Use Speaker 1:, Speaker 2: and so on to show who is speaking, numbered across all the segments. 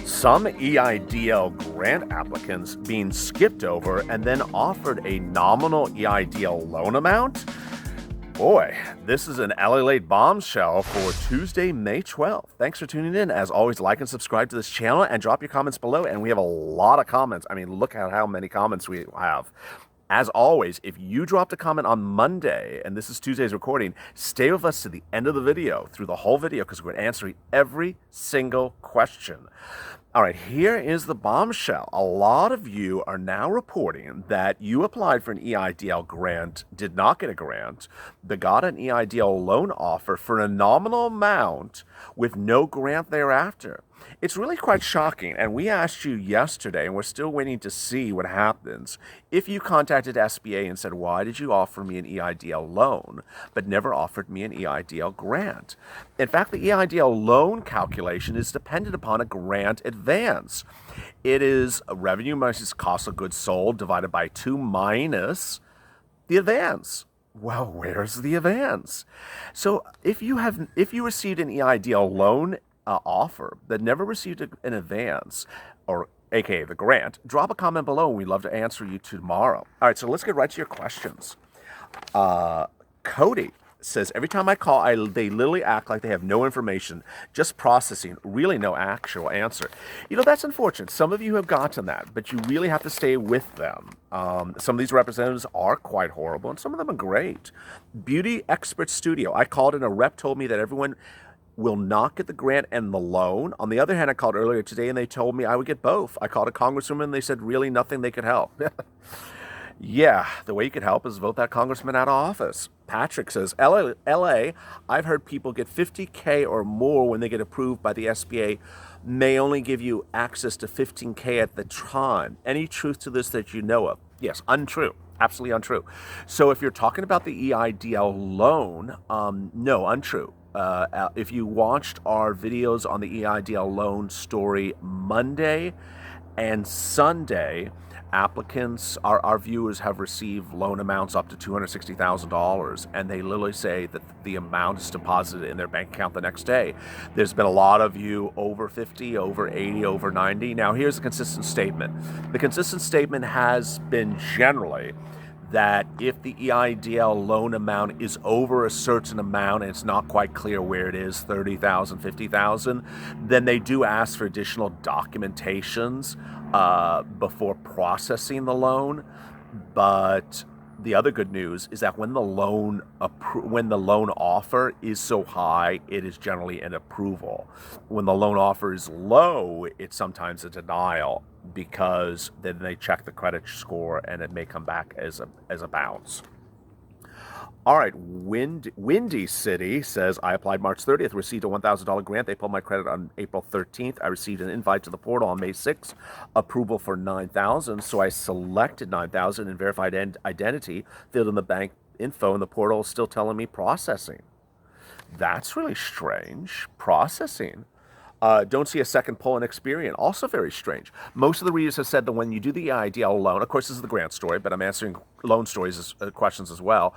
Speaker 1: Some EIDL grant applicants being skipped over and then offered a nominal EIDL loan amount? Boy, this is an LALATE bombshell for Tuesday, May 12th. Thanks for tuning in. As always, like and subscribe to this channel and drop your comments below. And we have a lot of comments. I mean, look at how many comments we have. As always, if you dropped a comment on Monday, and this is Tuesday's recording, stay with us to the end of the video, through the whole video, because we're answering every single question. All right, here is the bombshell. A lot of you are now reporting that you applied for an EIDL grant, did not get a grant, but got an EIDL loan offer for a nominal amount with no grant thereafter. It's really quite shocking, and we asked you yesterday, and we're still waiting to see what happens. If you contacted SBA and said, why did you offer me an EIDL loan, but never offered me an EIDL grant? In fact, the EIDL loan calculation is dependent upon a grant advance. It is a revenue minus cost of goods sold divided by 2 minus the advance. Well, where's the advance? So if you received an EIDL loan offer that never received an advance, or aka the grant, drop a comment below and we'd love to answer you tomorrow. All right, so let's get right to your questions. Cody says, every time I call, they literally act like they have no information, just processing, really no actual answer. You know, that's unfortunate. Some of you have gotten that, but you really have to stay with them. Some of these representatives are quite horrible, and some of them are great. Beauty Expert Studio, I called and a rep told me that everyone will not get the grant and the loan. On the other hand, I called earlier today and they told me I would get both. I called a congresswoman and they said really nothing they could help. Yeah, the way you could help is vote that congressman out of office. Patrick says, LA, I've heard people get $50K or more when they get approved by the SBA, may only give you access to $15K at the time. Any truth to this that you know of? Yes, untrue. Absolutely untrue. So if you're talking about the EIDL loan, no, untrue. If you watched our videos on the EIDL loan story Monday and Sunday, applicants, our viewers have received loan amounts up to $260,000, and they literally say that the amount is deposited in their bank account the next day. There's been a lot of you over 50, over 80, over 90. Now, here's the consistent statement. The consistent statement has been generally that if the EIDL loan amount is over a certain amount and it's not quite clear where it is, 30,000, 50,000, then they do ask for additional documentations before processing the loan. But the other good news is that when the loan offer is so high, it is generally an approval. When the loan offer is low, it's sometimes a denial, because then they check the credit score and it may come back as a bounce. All right, Windy City says, I applied March 30th, received a $1,000 grant. They pulled my credit on April 13th. I received an invite to the portal on May 6th, approval for $9,000. So I selected $9,000 and verified identity, filled in the bank info, and the portal is still telling me processing. That's really strange. Processing. Don't see a second pull in Experian. Also very strange. Most of the readers have said that when you do the EIDL loan, of course this is the grant story, but I'm answering loan stories questions as well.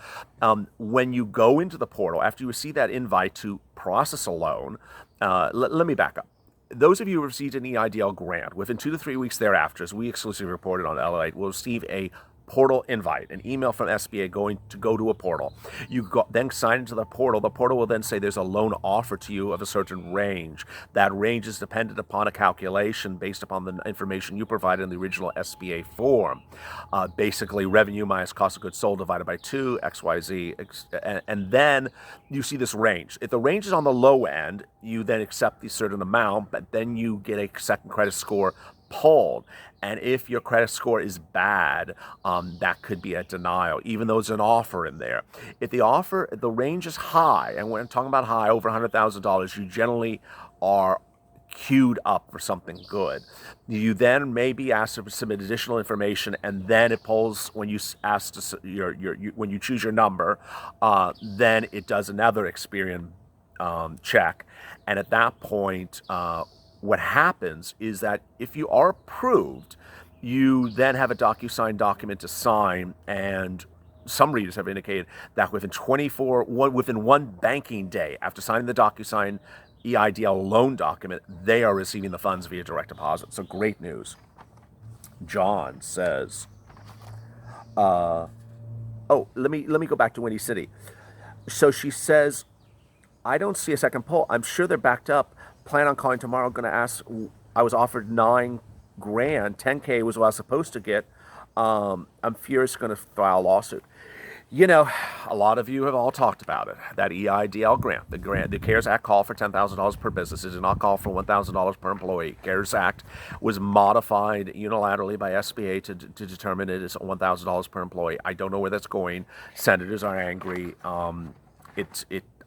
Speaker 1: When you go into the portal, after you receive that invite to process a loan, let me back up. Those of you who received an EIDL grant, within 2 to 3 weeks thereafter, as we exclusively reported on LALATE, will receive a portal invite, an email from SBA go to a portal. You then sign into the portal. The portal will then say there's a loan offer to you of a certain range. That range is dependent upon a calculation based upon the information you provided in the original SBA form. Basically, revenue minus cost of goods sold divided by 2, XYZ, and then you see this range. If the range is on the low end, you then accept the certain amount, but then you get a second credit score pulled. And if your credit score is bad, that could be a denial, even though there's an offer in there. If the range is high, and when I'm talking about high, over $100,000, you generally are queued up for something good. You then may be asked to submit additional information, and then it pulls when you ask to when you choose your number. Then it does another Experian check, and at that point, what happens is that if you are approved, you then have a DocuSign document to sign, and some readers have indicated that within one banking day after signing the DocuSign EIDL loan document, they are receiving the funds via direct deposit. So great news. John says, oh, let me go back to Windy City. So she says, I don't see a second poll. I'm sure they're backed up. Plan on calling tomorrow. Going to ask. I was offered $9,000. 10K was what I was supposed to get. I'm furious. Going to file a lawsuit. You know, a lot of you have all talked about it. That EIDL grant, the CARES Act call for $10,000 per business. It did not call for $1,000 per employee. CARES Act was modified unilaterally by SBA to determine it is $1,000 per employee. I don't know where that's going. Senators are angry.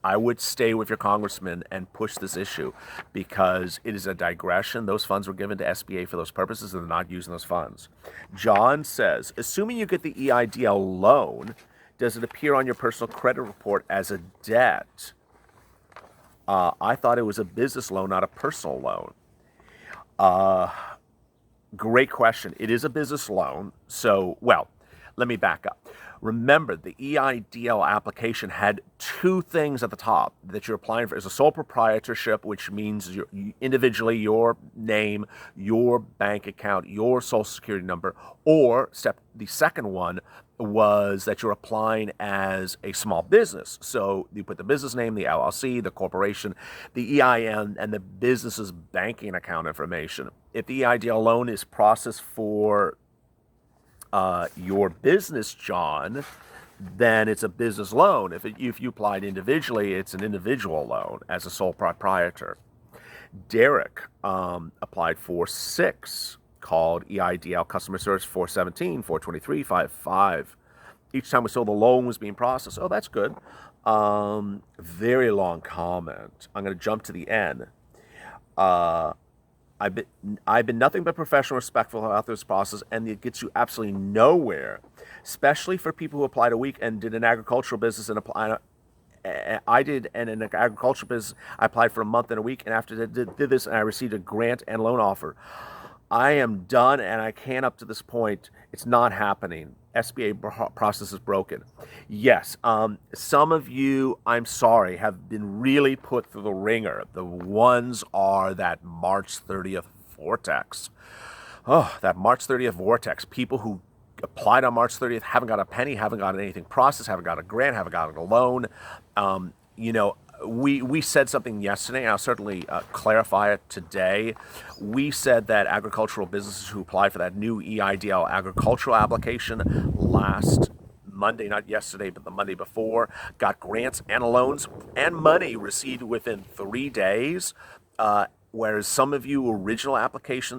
Speaker 1: I would stay with your congressman and push this issue because it is a digression. Those funds were given to SBA for those purposes, and they're not using those funds. John says, assuming you get the EIDL loan, does it appear on your personal credit report as a debt? I thought it was a business loan, not a personal loan. Great question. It is a business loan. So, well, let me back up. Remember, the EIDL application had two things at the top that you're applying for. Is a sole proprietorship, which means individually your name, your bank account, your social security number, or the second one was that you're applying as a small business. So you put the business name, the LLC, the corporation, the EIN, and the business's banking account information. If the EIDL loan is processed for your business, John, then it's a business loan. If you applied individually, it's an individual loan as a sole proprietor. Derek applied for 6, called EIDL customer service 417, 423, 55. Each time we saw the loan was being processed. Oh, that's good. Very long comment. I'm going to jump to the end. I've been nothing but professional, respectful about this process, and it gets you absolutely nowhere, especially for people who applied a week and did an agricultural business and apply. I did, and in an agricultural business, I applied for a month and a week, and after did this, and I received a grant and loan offer. I am done, and I can't up to this point. It's not happening. SBA process is broken. Yes, some of you, I'm sorry, have been really put through the ringer. The ones are that March 30th vortex. Oh, that March 30th vortex. People who applied on March 30th haven't got a penny, haven't got anything processed, haven't got a grant, haven't got a loan. We said something yesterday, and I'll certainly clarify it today. We said that agricultural businesses who applied for that new EIDL agricultural application last Monday, not yesterday, but the Monday before, got grants and loans and money received within 3 days, whereas some of you original applicants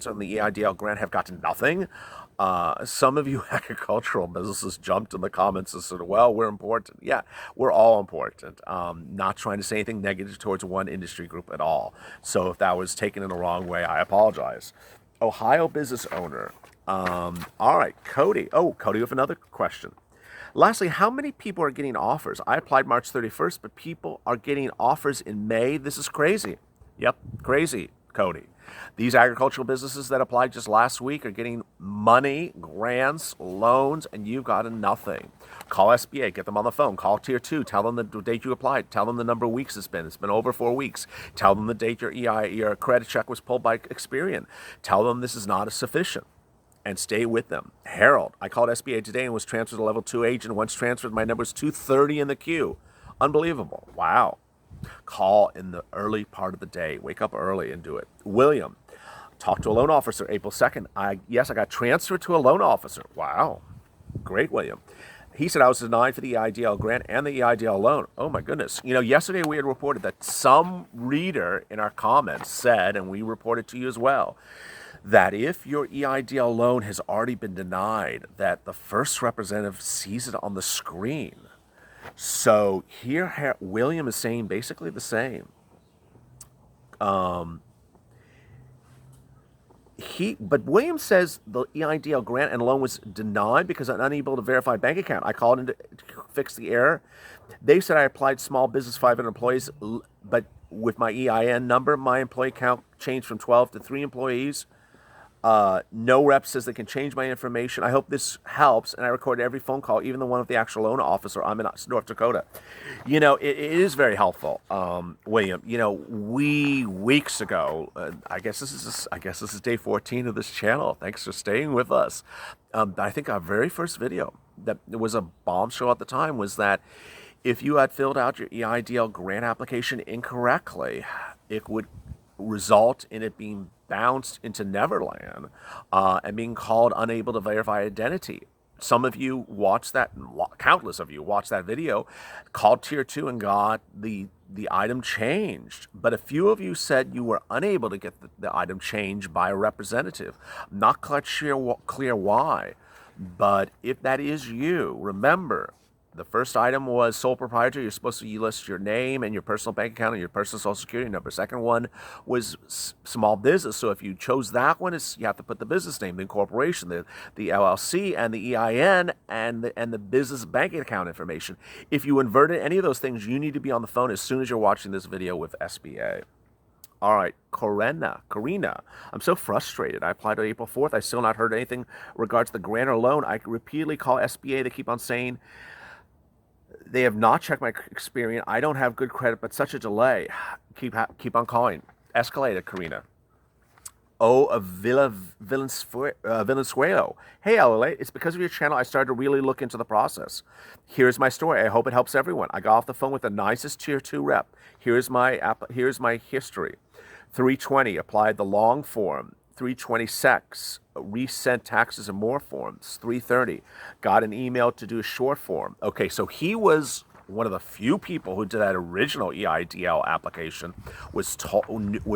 Speaker 1: on the EIDL grant have gotten nothing. Some of you agricultural businesses jumped in the comments and said, well, we're important. Yeah, we're all important. Not trying to say anything negative towards one industry group at all. So if that was taken in the wrong way, I apologize. Ohio business owner. All right, Cody. Oh, Cody with another question. Lastly, how many people are getting offers? I applied March 31st, but people are getting offers in May. This is crazy. Yep, crazy, Cody. These agricultural businesses that applied just last week are getting money, grants, loans, and you've gotten nothing. Call SBA, get them on the phone. Call Tier 2, tell them the date you applied. Tell them the number of weeks it's been. It's been over 4 weeks. Tell them the date your credit check was pulled by Experian. Tell them this is not sufficient, and stay with them. Harold, I called SBA today and was transferred to level 2 agent. Once transferred, my number is 230 in the queue. Unbelievable. Wow. Call in the early part of the day. Wake up early and do it. William, talk to a loan officer April 2nd. I got transferred to a loan officer. Wow. Great, William. He said I was denied for the EIDL grant and the EIDL loan. Oh, my goodness. Yesterday we had reported that some reader in our comments said, and we reported to you as well, that if your EIDL loan has already been denied, that the first representative sees it on the screen. So here, William is saying basically the same. But William says the EIDL grant and loan was denied because I'm unable to verify bank account. I called in to fix the error. They said I applied small business 500 employees, but with my EIN number, my employee count changed from 12 to 3 employees. No rep says they can change my information. I hope this helps. And I record every phone call, even the one with the actual loan officer. I'm in North Dakota. You know, it is very helpful, William. You know, weeks ago, I guess this is day 14 of this channel. Thanks for staying with us. I think our very first video that was a bombshell at the time was that if you had filled out your EIDL grant application incorrectly, it would result in it being bounced into Neverland and being called unable to verify identity. Some of you watched that, countless of you watched that video, called Tier 2 and got the item changed. But a few of you said you were unable to get the item changed by a representative. Not quite clear why. But if that is you, remember, the first item was sole proprietor. You're supposed to list your name and your personal bank account and your personal social security number. Second one was small business. So if you chose that one, you have to put the business name, the incorporation, the LLC, and the EIN, and the business banking account information. If you inverted any of those things, you need to be on the phone as soon as you're watching this video with SBA. All right, Karina, I'm so frustrated. I applied on April 4th. I still not heard anything regards the grant or loan. I repeatedly call SBA. They keep on saying they have not checked my experience. I don't have good credit, but such a delay. Keep on calling. Escalated, Karina. Valenzuela. Hey, LALATE, it's because of your channel I started to really look into the process. Here's my story. I hope it helps everyone. I got off the phone with the nicest Tier 2 rep. Here's my history. 320, applied the long form. 320 sex, resent taxes and more forms. 330, got an email to do a short form. Okay, so he was one of the few people who did that original EIDL application, was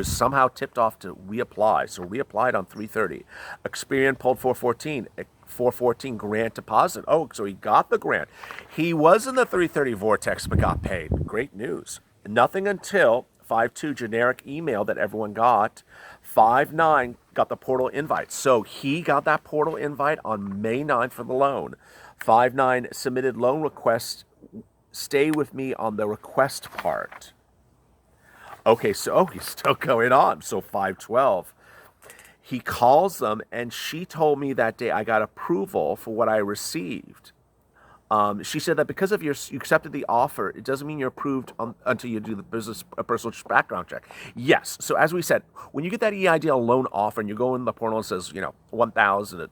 Speaker 1: somehow tipped off to reapply. So reapplied on 330. Experian pulled 414 grant deposit. Oh, so he got the grant. He was in the 330 vortex but got paid. Great news. Nothing until 5.2 generic email that everyone got. 5.9 got the portal invite. So he got that portal invite on May 9th for the loan. 5.9 submitted loan request. Stay with me on the request part. Okay, so he's still going on. So 5.12. He calls them, and she told me that day I got approval for what I received. She said that because of you accepted the offer, it doesn't mean you're approved until you do the personal background check. Yes. So as we said, when you get that EIDL loan offer and you go in the portal and it says, you know, $1,000,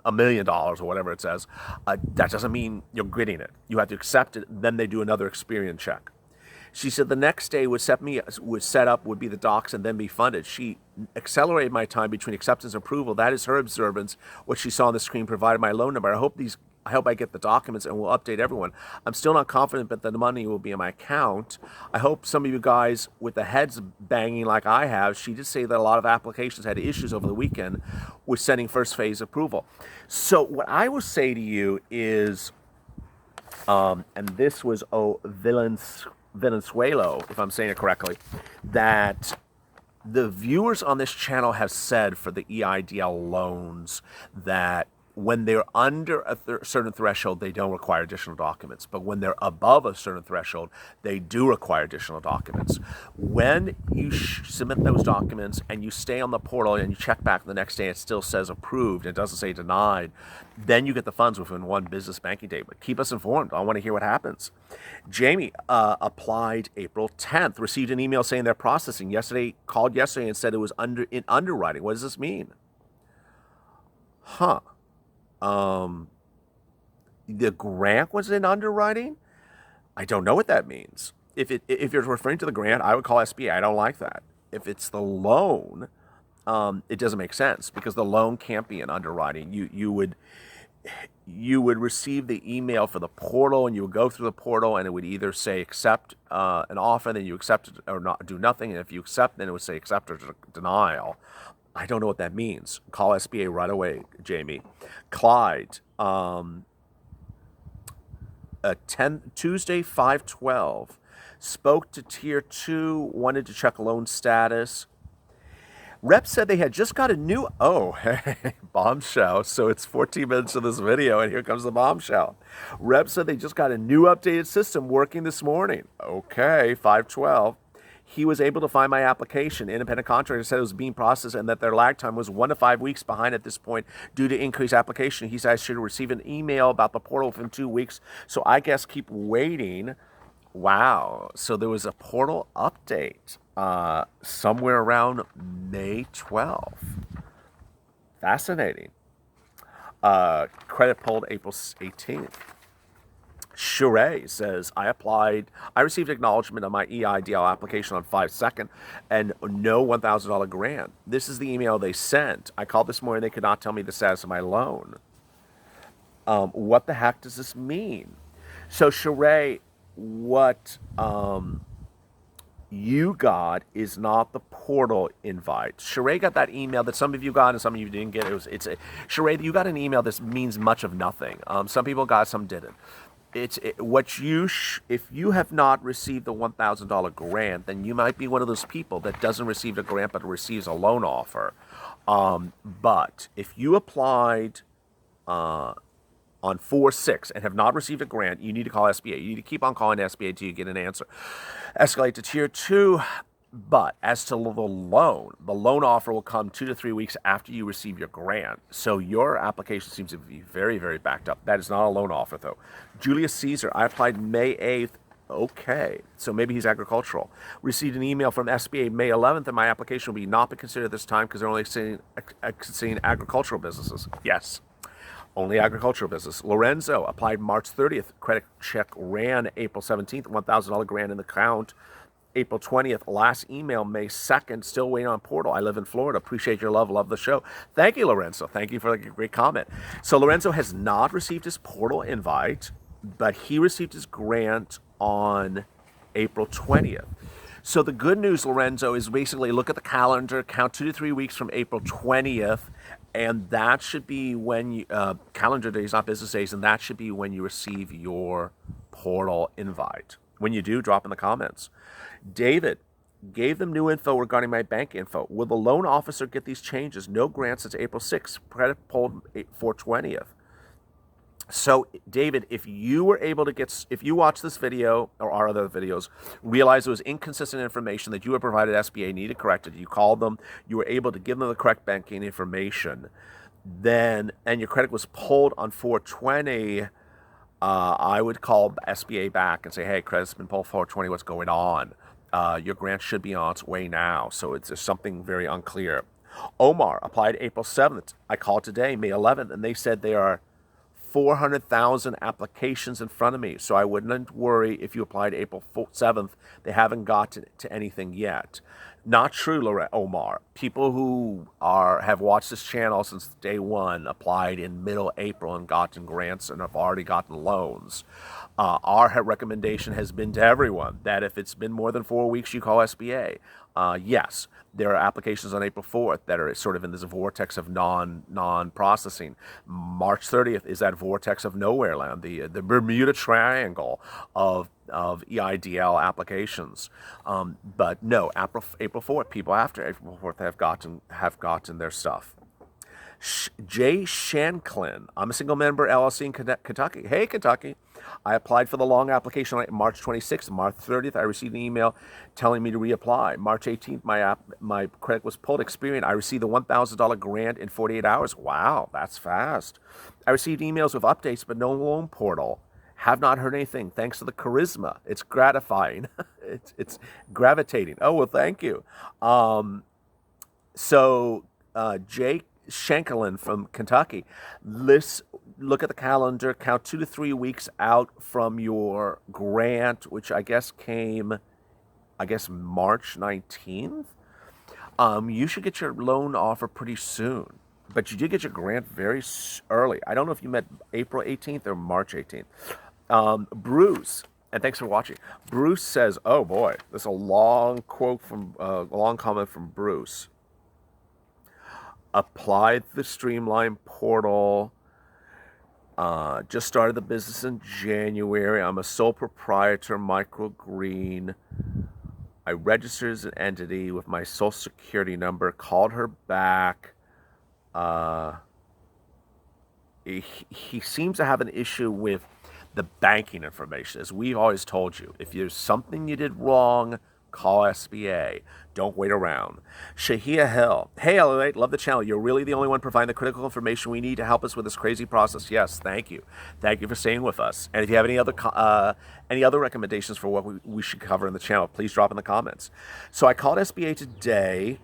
Speaker 1: $1 million, or whatever it says, that doesn't mean you're getting it. You have to accept it. Then they do another experience check. She said the next day would be the docs and then be funded. She accelerated my time between acceptance and approval. That is her observance. What she saw on the screen provided my loan number. I hope I get the documents and we'll update everyone. I'm still not confident that the money will be in my account. I hope some of you guys with the heads banging like I have. She did say that a lot of applications had issues over the weekend with sending first phase approval. So what I will say to you is, and this was Valenzuela, if I'm saying it correctly, that the viewers on this channel have said for the EIDL loans that when they're under a certain threshold, they don't require additional documents. But when they're above a certain threshold, they do require additional documents. When you submit those documents and you stay on the portal and you check back the next day, it still says approved, it doesn't say denied, then you get the funds within one business banking day. But keep us informed. I want to hear what happens. Jamie applied April 10th, received an email saying they're processing. Called yesterday and said it was in underwriting. What does this mean? The grant was in underwriting? I don't know what that means. If you're referring to the grant, I would call SBA. I don't like that. If it's the loan, it doesn't make sense because the loan can't be in underwriting. You would receive the email for the portal and you would go through the portal and it would either say accept an offer, then you accept it or not do nothing. And if you accept, then it would say accept or denial. I don't know what that means. Call SBA right away, Jamie. Clyde, Tuesday, 5/12, spoke to Tier 2, wanted to check loan status. Rep said they had just got a new, bombshell. So it's 14 minutes of this video, and here comes the bombshell. Rep said they just got a new updated system working this morning. Okay, 5/12. He was able to find my application. Independent contractor said it was being processed and that their lag time was 1 to 5 weeks behind at this point due to increased application. He said I should receive an email about the portal within 2 weeks. So I guess keep waiting. Wow. So there was a portal update somewhere around May 12th. Fascinating. Credit pulled April 18th. Sheree says, I received acknowledgement on my EIDL application on 5/2 and no $1,000 grant. This is the email they sent. I called this morning. They could not tell me the status of my loan. What the heck does this mean? So Sheree, what you got is not the portal invite. Sheree got that email that some of you got and some of you didn't get. Sheree, you got an email that means much of nothing. Some people got, some didn't. If you have not received the $1,000 grant, then you might be one of those people that doesn't receive a grant but receives a loan offer. But if you applied on 4/6 and have not received a grant, you need to call SBA. You need to keep on calling SBA until you get an answer. Escalate to tier 2. But as to the loan offer will come 2 to 3 weeks after you receive your grant. So your application seems to be very, very backed up. That is not a loan offer, though. Julius Caesar, I applied May 8th. Okay, so maybe he's agricultural. Received an email from SBA May 11th, and my application will be not be considered this time because they're only seeing agricultural businesses. Yes, only agricultural business. Lorenzo applied March 30th. Credit check ran April 17th. $1,000 grant in the account. April 20th, last email, May 2nd, still waiting on portal. I live in Florida. Appreciate your love the show. Thank you, Lorenzo. Thank you for the great comment. So Lorenzo has not received his portal invite, but he received his grant on April 20th. So the good news, Lorenzo, is basically look at the calendar, count 2 to 3 weeks from April 20th, and that should be when you, calendar days, not business days, and that should be when you receive your portal invite. When you do, drop in the comments. David, gave them new info regarding my bank info. Will the loan officer get these changes? No grants since April 6th. Credit pulled 4/20th. So, David, if you watch this video or our other videos, realize it was inconsistent information that you had provided SBA needed corrected, you called them, you were able to give them the correct banking information, and your credit was pulled on 4/20, I would call SBA back and say, hey, credit's been pulled 4/20, what's going on? Your grant should be on its way now. So it's something very unclear. Omar applied April 7th. I called today, May 11th, and they said there are 400,000 applications in front of me. So I wouldn't worry if you applied April 7th. They haven't gotten to anything yet. Not true, Omar. People who have watched this channel since day one applied in middle April and gotten grants and have already gotten loans. Our recommendation has been to everyone that if it's been more than 4 weeks, you call SBA. Yes, there are applications on April 4th that are sort of in this vortex of non-processing. March 30th is that vortex of nowhere land, the Bermuda Triangle of EIDL applications. But no, April 4th, people after April 4th have gotten their stuff. Jay Shanklin, I'm a single member LLC in Kentucky. Hey, Kentucky. I applied for the long application on March 26th. March 30th, I received an email telling me to reapply. March 18th, my credit was pulled. Experian, I received the $1,000 grant in 48 hours. Wow, that's fast. I received emails with updates, but no loan portal. Have not heard anything. Thanks to the charisma. It's gratifying. it's gravitating. Oh, well, thank you. Jake Shanklin from Kentucky. Let's look at the calendar. Count 2 to 3 weeks out from your grant, which I guess came, March 19th. You should get your loan offer pretty soon. But you did get your grant very early. I don't know if you met April 18th or March 18th. Bruce, and thanks for watching. Bruce says, oh boy, there's a long comment from Bruce. Applied the Streamline portal. Just started the business in January. I'm a sole proprietor, microgreen. I registered as an entity with my social security number, called her back. He seems to have an issue with the banking information. As we've always told you, if there's something you did wrong, Call SBA. Don't wait around. Shahia Hill. Hey, LALATE, love the channel. You're really the only one providing the critical information we need to help us with this crazy process. Yes, thank you. Thank you for staying with us. And if you have any other recommendations for what we should cover in the channel, please drop in the comments. So I called SBA today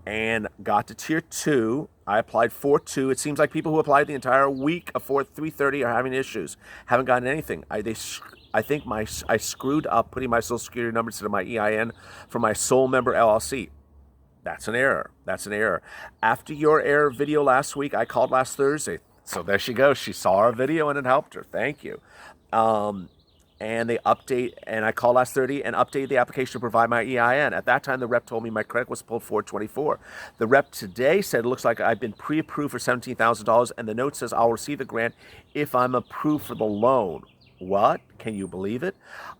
Speaker 1: and got to tier 2. I applied for 2. It seems like people who applied the entire week of 330 are having issues. Haven't gotten anything. I think I screwed up putting my social security number instead of my EIN for my sole member LLC. That's an error. That's an error. After your error video last week, I called last Thursday. So there she goes. She saw our video and it helped her. Thank you. And they update, and I called last 30 and updated the application to provide my EIN. At that time, the rep told me my credit was pulled 424. The rep today said it looks like I've been pre-approved for $17,000, and the note says I'll receive the grant if I'm approved for the loan. What? Can you believe it?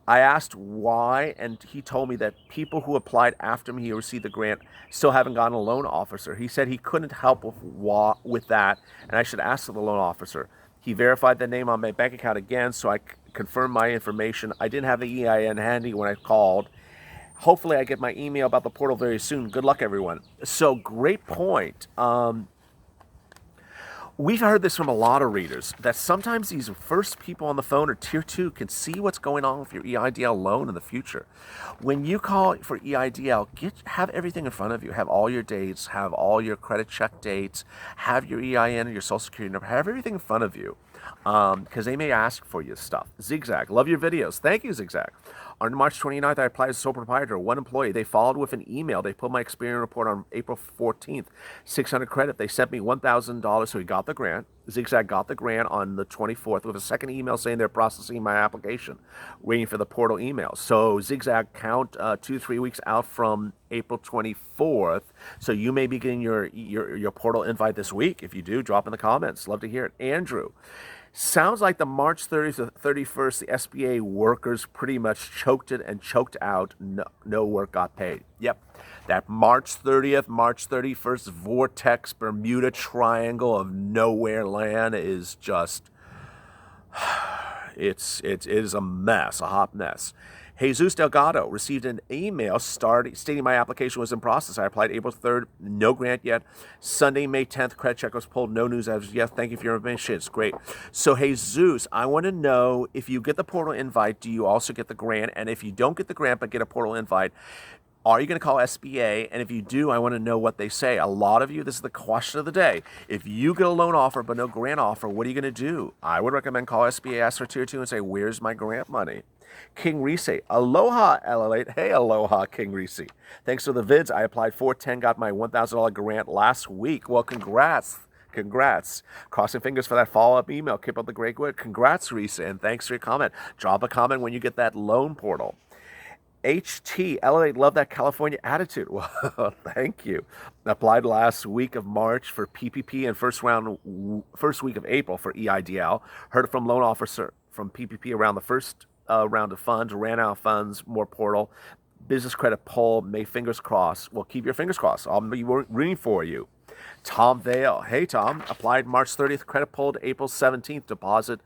Speaker 1: I asked why, and he told me that people who applied after me who received the grant still haven't gotten a loan officer. He said he couldn't help with that, and I should ask the loan officer. He verified the name on my bank account again, so I confirmed my information. I didn't have the EIN handy when I called. Hopefully I get my email about the portal very soon. Good luck, everyone. So great point. We've heard this from a lot of readers, that sometimes these first people on the phone or tier 2 can see what's going on with your EIDL loan in the future. When you call for EIDL, have everything in front of you. Have all your dates, have all your credit check dates, have your EIN and your social security number, have everything in front of you, because they may ask for your stuff. Zigzag, love your videos. Thank you, Zigzag. On March 29th, I applied as a sole proprietor, 1 employee. They followed with an email. They put my experience report on April 14th, 600 credit. They sent me $1,000, so he got the grant. Zigzag got the grant on the 24th with a second email saying they're processing my application, waiting for the portal email. So Zigzag count 2 to 3 weeks out from April 24th. So you may be getting your portal invite this week. If you do, drop in the comments. Love to hear it. Andrew. Sounds like the March 30th to 31st, the SBA workers pretty much choked it and choked out. No work got paid. Yep. That March 30th, March 31st vortex Bermuda Triangle of nowhere land is just, it is a mess, a hot mess. Jesus Delgado received an email stating my application was in process. I applied April 3rd, no grant yet. Sunday, May 10th, credit check was pulled, no news as of yet. Thank you for your information. It's great. So Jesus, I want to know, if you get the portal invite, do you also get the grant? And if you don't get the grant but get a portal invite, are you going to call SBA? And if you do, I want to know what they say. A lot of you, this is the question of the day. If you get a loan offer but no grant offer, what are you going to do? I would recommend call SBA, ask for tier 2, and say, where's my grant money? King Reese, aloha, LALATE. Hey, aloha, King Reese. Thanks for the vids. I applied 410, got my $1,000 grant last week. Well, congrats. Congrats. Crossing fingers for that follow-up email. Keep up the great work. Congrats, Reese, and thanks for your comment. Drop a comment when you get that loan portal. HT, LALATE, love that California attitude. Well, thank you. Applied last week of March for PPP and first week of April for EIDL. Heard from loan officer from PPP around the first round of funds, ran out of funds, more portal, business credit pull, may fingers crossed. Well, keep your fingers crossed. I'll be rooting for you. Tom Vale. Hey, Tom. Applied March 30th, credit pulled April 17th, deposit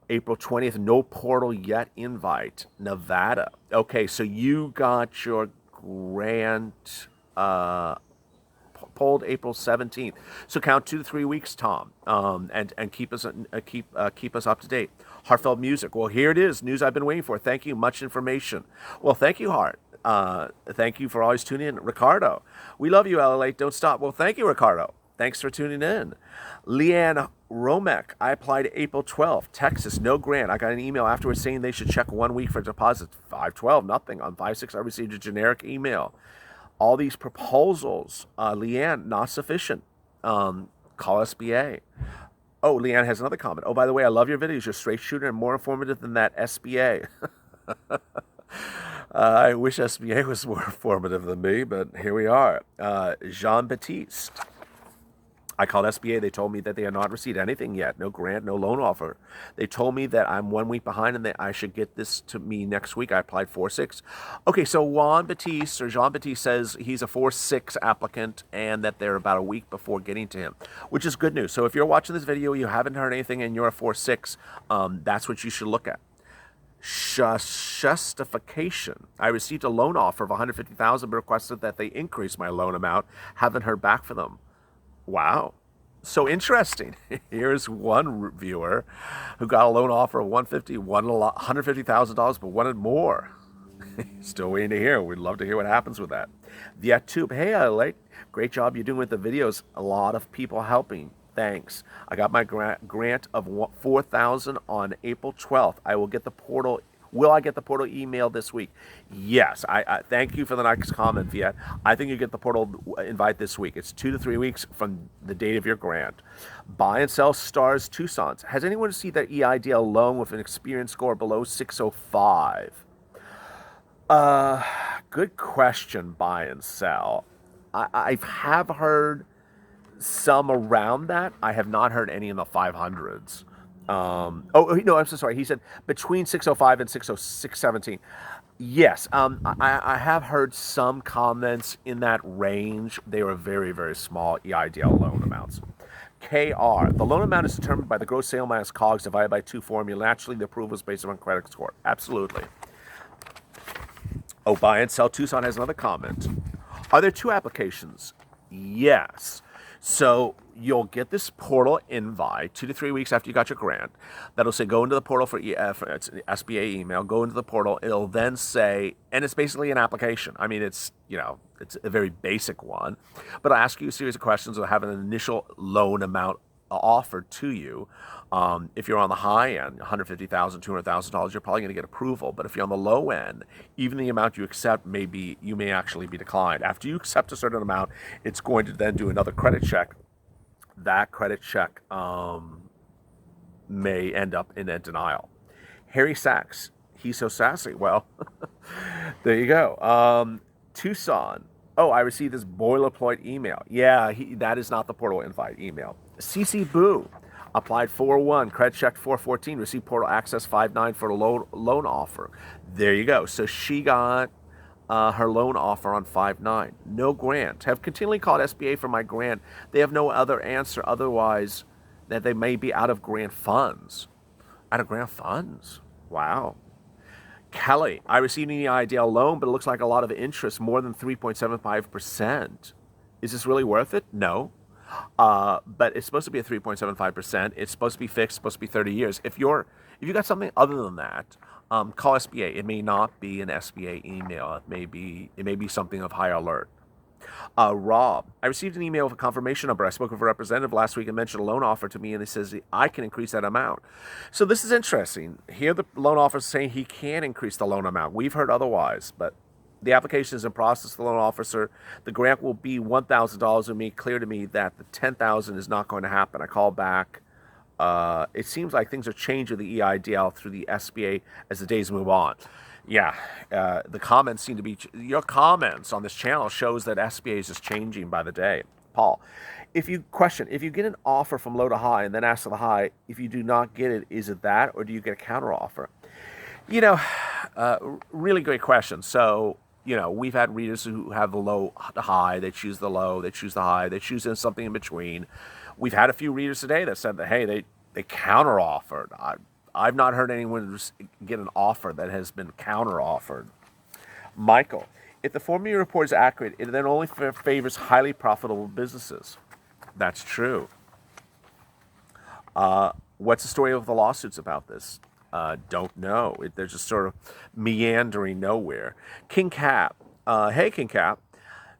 Speaker 1: April 20th, no portal yet, invite. Nevada. Okay, so you got your grant pulled April 17th. So count 2 to 3 weeks, Tom, and keep us up to date. Heartfelt music. Well, here it is. News I've been waiting for. Thank you. Much information. Well, thank you, Hart. Thank you for always tuning in. Ricardo. We love you, LALATE. Don't stop. Well, thank you, Ricardo. Thanks for tuning in. Leanne Romek. I applied April 12th. Texas, no grant. I got an email afterwards saying they should check 1 week for deposits. 5/12, nothing. On 5/6, I received a generic email. All these proposals, Leanne, not sufficient. Call SBA. Oh, Leanne has another comment. Oh, by the way, I love your videos. You're a straight shooter and more informative than that SBA. I wish SBA was more informative than me, but here we are. Jean-Baptiste. I called SBA. They told me that they had not received anything yet. No grant, no loan offer. They told me that I'm 1 week behind and that I should get this to me next week. I applied 4/6. Okay, so Jean-Baptiste says he's a 4/6 applicant and that they're about a week before getting to him, which is good news. So if you're watching this video, you haven't heard anything and you're a 4/6, that's what you should look at. Justification. I received a loan offer of $150,000 but requested that they increase my loan amount. Haven't heard back from them. Wow. So interesting. Here's one viewer who got a loan offer of $150,000 but wanted more. Still waiting to hear. We'd love to hear what happens with that. The tube. Hey, LALATE. Great job you're doing with the videos. A lot of people helping. Thanks. I got my grant of $4,000 on April 12th. I will get the portal. Will I get the portal email this week? Yes. I thank you for the nice comment, Viet. I think you get the portal invite this week. It's 2 to 3 weeks from the date of your grant. Buy and sell stars Tucson's. Has anyone seen that EIDL loan with an experience score below 605? Good question. Buy and sell. I have heard some around that. I have not heard any in the 500s. No, I'm so sorry. He said between 605 and 617. Yes, I have heard some comments in that range. They were very, very small EIDL loan amounts. KR, the loan amount is determined by the gross sale minus COGS divided by 2 formula. Naturally, the approval is based on credit score. Absolutely. Oh, buy and sell Tucson has another comment. Are there 2 applications? Yes. So you'll get this portal invite 2 to 3 weeks after you got your grant. That'll say go into the portal for it's an SBA email. Go into the portal. It'll then say, and it's basically an application. I mean, it's it's a very basic one, but I'll ask you a series of questions. It'll have an initial loan amount offered to you. If you're on the high end, $150,000, $200,000, you're probably going to get approval. But if you're on the low end, even the amount you accept you may actually be declined. After you accept a certain amount, it's going to then do another credit check. That credit check may end up in a denial. Harry Sachs, he's so sassy. Well, there you go. Tucson. Oh, I received this boilerplate email. Yeah, that is not the portal invite email. CC Boo. Applied 401, credit checked 414, received portal access 59 for a loan offer. There you go. So she got her loan offer on 5/9. No grant. Have continually called SBA for my grant. They have no other answer otherwise that they may be out of grant funds. Out of grant funds? Wow. Kelly, I received an EIDL loan, but it looks like a lot of interest, more than 3.75%. Is this really worth it? No. But it's supposed to be a 3.75%. It's supposed to be fixed, supposed to be 30 years. If you got something other than that, call SBA. It may not be an SBA email. It may be something of high alert. Rob, I received an email with a confirmation number. I spoke with a representative last week and mentioned a loan offer to me, and he says I can increase that amount. So this is interesting. Here the loan officer is saying he can increase the loan amount. We've heard otherwise, but the application is in process. The loan officer, the grant will be $1,000. It made clear to me that the $10,000 is not going to happen. I called back. It seems like things are changing with the EIDL through the SBA as the days move on. Yeah, the comments seem to be, your comments on this channel shows that SBA is just changing by the day. Paul, if you get an offer from low to high and then ask for the high, if you do not get it, is it that or do you get a counteroffer? Really great question. So, we've had readers who have the low to high, they choose the low, they choose the high, they choose something in between. We've had a few readers today that said that, hey, they counter-offered. I've not heard anyone get an offer that has been counter-offered. Michael, if the formula report is accurate, it then only favors highly profitable businesses. That's true. What's the story of the lawsuits about this? Don't know. They're just sort of meandering nowhere. King Cap. Hey, King Cap.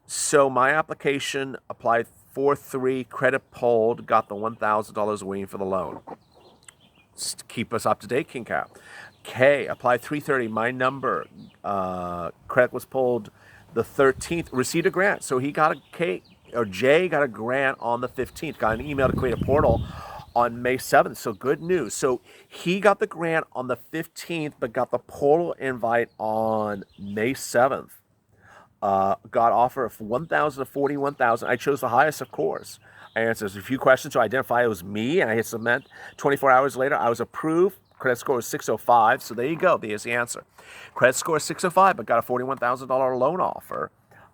Speaker 1: So my application applied 4-3, credit pulled, got the $1,000 waiting for the loan. Keep us up to date, King Cap. K, applied 330. My number, credit was pulled the 13th, received a grant. So he got Jay got a grant on the 15th, got an email to create a portal on May 7th. So good news. So he got the grant on the 15th, but got the portal invite on May 7th. Got offer of $1,000 to $41,000. I chose the highest, of course. I answered a few questions to identify it was me, and I hit submit. 24 hours later, I was approved. Credit score was 605. So there you go. There's the answer. Credit score is 605, but got a $41,000 loan offer.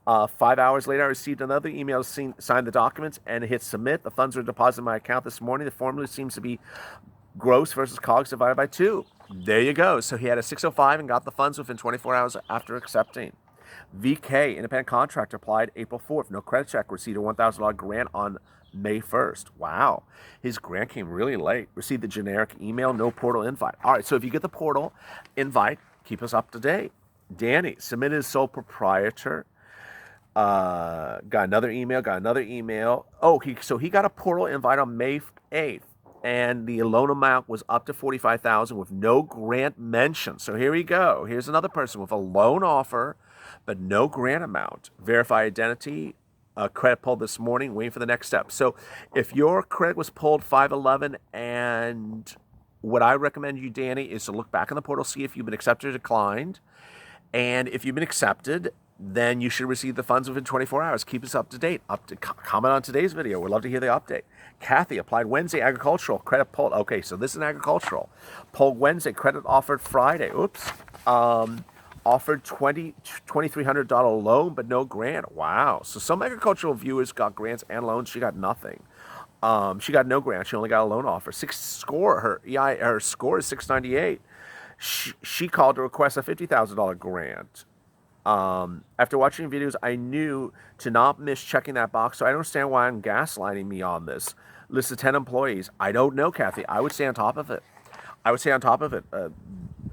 Speaker 1: 5 hours later, I received another email to sign the documents and hit submit. The funds were deposited in my account this morning. The formula seems to be Gross versus COGS divided by 2. There you go. So he had a 605 and got the funds within 24 hours after accepting. VK, independent contractor, applied April 4th. No credit check. Received a $1,000 grant on May 1st. Wow. His grant came really late. Received the generic email, no portal invite. All right, so if you get the portal invite, keep us up to date. Danny, submitted as sole proprietor. Got another email. Oh, so he got a portal invite on May 8th. And the loan amount was up to $45,000 with no grant mentioned. So here we go. Here's another person with a loan offer, but no grant amount. Verify identity. Credit pulled this morning. Waiting for the next step. So if your credit was pulled 5/11, and what I recommend you, Danny, is to look back in the portal, see if you've been accepted or declined. And if you've been accepted, then you should receive the funds within 24 hours. Keep us up to date. Comment on today's video. We'd love to hear the update. Kathy, applied Wednesday, agricultural, credit pulled. Okay, so this is an agricultural. Pulled Wednesday, credit offered Friday. Oops. Offered $2,300 loan, but no grant. Wow. So some agricultural viewers got grants and loans. She got nothing. She got no grant. She only got a loan offer. Her score is 698. She called to request a $50,000 grant. After watching videos, I knew to not miss checking that box, so I don't understand why I'm gaslighting me on this. Listed 10 employees. I don't know, Kathy. I would stay on top of it.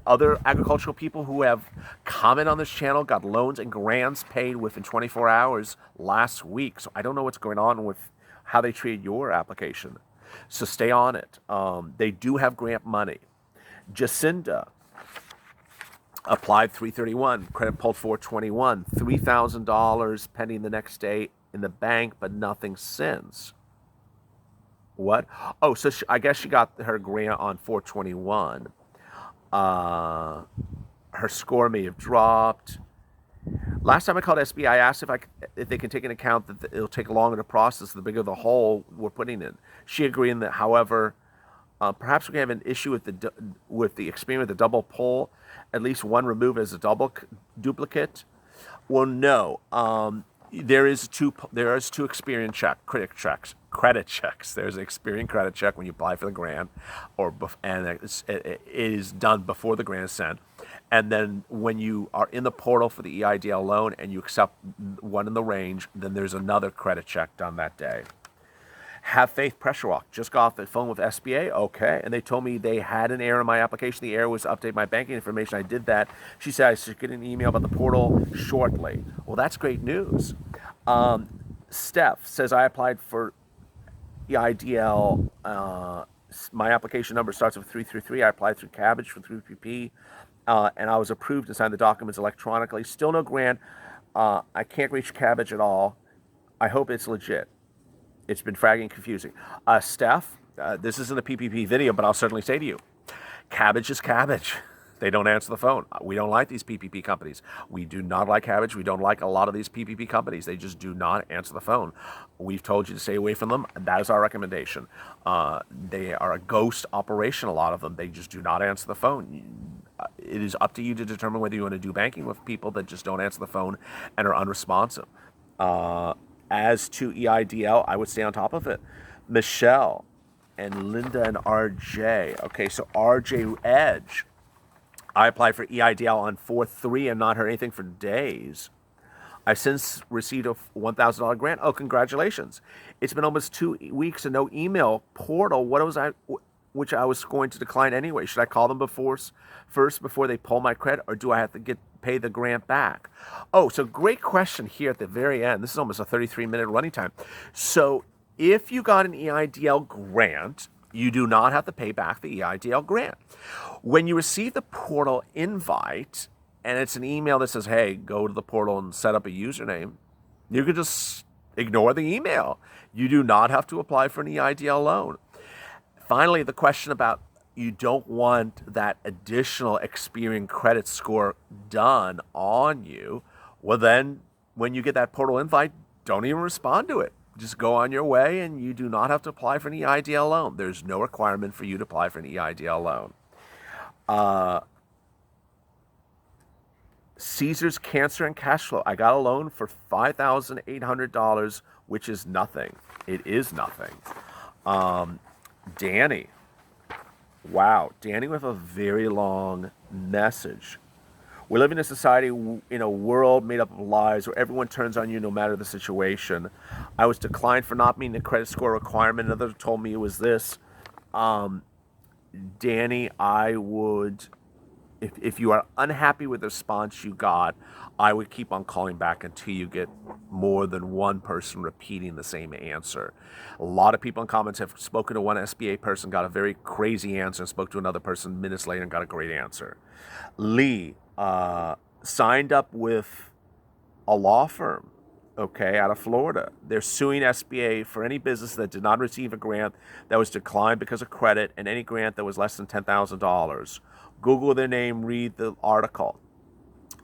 Speaker 1: Other agricultural people who have commented on this channel got loans and grants paid within 24 hours last week. So I don't know what's going on with how they treated your application. So stay on it. They do have grant money. Jacinda applied 3/31, credit pulled 4/21, $3,000 pending the next day in the bank, but nothing since. What? Oh, so I guess she got her grant on 4/21. Her score may have dropped. Last time I called SBA, I asked if they can take into account that it'll take longer to process the bigger the hole we're putting in. She agreed that, however, perhaps we have an issue with the experience with the double pull, at least one removed as a duplicate. Well, no. There is two experience credit checks. There's an experience credit check when you apply for the grant, and it is done before the grant is sent. And then when you are in the portal for the EIDL loan and you accept one in the range, then there's another credit check done that day. Have faith, pressure walk. Just got off the phone with SBA. Okay. And they told me they had an error in my application. The error was to update my banking information. I did that. She said I should get an email about the portal shortly. Well, that's great news. Steph says I applied for EIDL. My application number starts with 333. I applied through Cabbage for 3PP. And I was approved to sign the documents electronically. Still no grant. I can't reach Cabbage at all. I hope it's legit. It's been fragging confusing. Steph, this isn't a PPP video, but I'll certainly say to you, Cabbage is Cabbage. They don't answer the phone. We don't like these PPP companies. We do not like Cabbage. We don't like a lot of these PPP companies. They just do not answer the phone. We've told you to stay away from them. That is our recommendation. They are a ghost operation, a lot of them. They just do not answer the phone. It is up to you to determine whether you want to do banking with people that just don't answer the phone and are unresponsive. As to EIDL, I would stay on top of it. Michelle and Linda and RJ. Okay, so RJ Edge. I applied for EIDL on 4/3 and not heard anything for days. I've since received a $1,000 grant. Oh, congratulations. It's been almost 2 weeks and no email portal. Which I was going to decline anyway. Should I call them first before they pull my credit, or do I have to pay the grant back? Oh, so great question here at the very end. This is almost a 33-minute running time. So if you got an EIDL grant, you do not have to pay back the EIDL grant. When you receive the portal invite, and it's an email that says, hey, go to the portal and set up a username, you can just ignore the email. You do not have to apply for an EIDL loan. Finally, the question about you don't want that additional Experian credit score done on you. Well, then when you get that portal invite, don't even respond to it. Just go on your way, and you do not have to apply for an EIDL loan. There's no requirement for you to apply for an EIDL loan. Caesar's Cancer and Cash Flow. I got a loan for $5,800, which is nothing. It is nothing. Danny, Wow, Danny with a very long message. We live in a society, in a world made up of lies where everyone turns on you no matter the situation. I was declined for not meeting the credit score requirement. Another told me it was this. Um, Danny, I would, if you are unhappy with the response you got, I would keep on calling back until you get more than one person repeating the same answer. A lot of people in comments have spoken to one SBA person, got a very crazy answer, and spoke to another person minutes later and got a great answer. Lee signed up with a law firm, okay, out of Florida. They're suing SBA for any business that did not receive a grant that was declined because of credit and any grant that was less than $10,000. Google their name, read the article.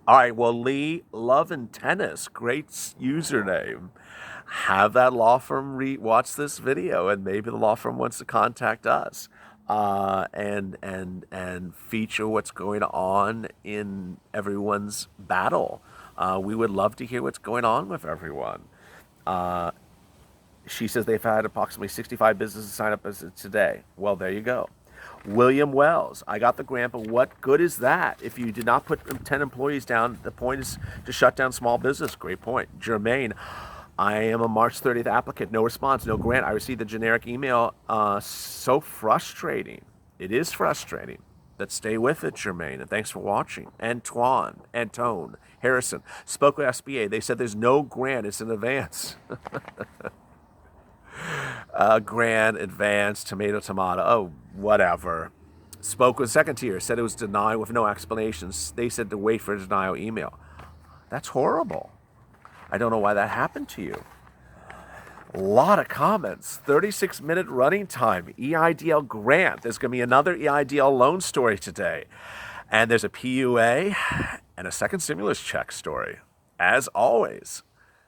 Speaker 1: All right, well, Lee, Love and Tennis, great username. Have that law firm watch this video, and maybe the law firm wants to contact us and feature what's going on in everyone's battle. We would love to hear what's going on with everyone. She says they've had approximately 65 businesses sign up as of today. Well, there you go. William Wells, I got the grant, but what good is that if you did not put 10 employees down? The point is to shut down small business. Great point. Jermaine, I am a March 30th applicant. No response, no grant. I received the generic email. So frustrating. It is frustrating. But stay with it, Jermaine, and thanks for watching. Antone, Harrison, spoke with SBA. They said there's no grant. It's in advance. Grant, advance, tomato. Oh, whatever. Spoke with second tier. Said it was denied with no explanations. They said to wait for a denial email. That's horrible. I don't know why that happened to you. A lot of comments. 36-minute running time. EIDL grant. There's going to be another EIDL loan story today. And there's a PUA and a second stimulus check story. As always,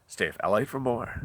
Speaker 1: stay with LA for more.